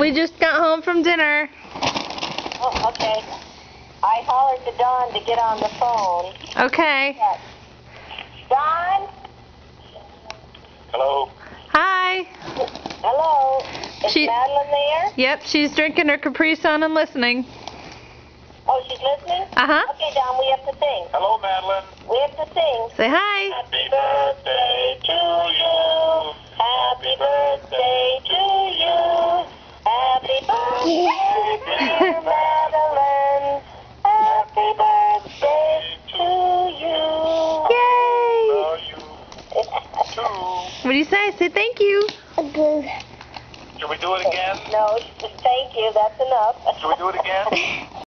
We just got home from dinner. Oh, okay. I hollered to Dawn to get on the phone. Okay. Yes. Dawn? Hello? Hi. Hello. Is Madeline there? Yep, she's drinking her Capri Sun and listening. Oh, she's listening? Uh-huh. Okay, Dawn, we have to sing. Hello, Madeline. We have to sing. Say hi. Happy birthday to you. Happy birthday to you. Happy birthday, dear Madeline. Happy birthday to you. Yay! Love you too. What do you say? Say thank you. Should we do it again? No, just thank you. That's enough. Should we do it again?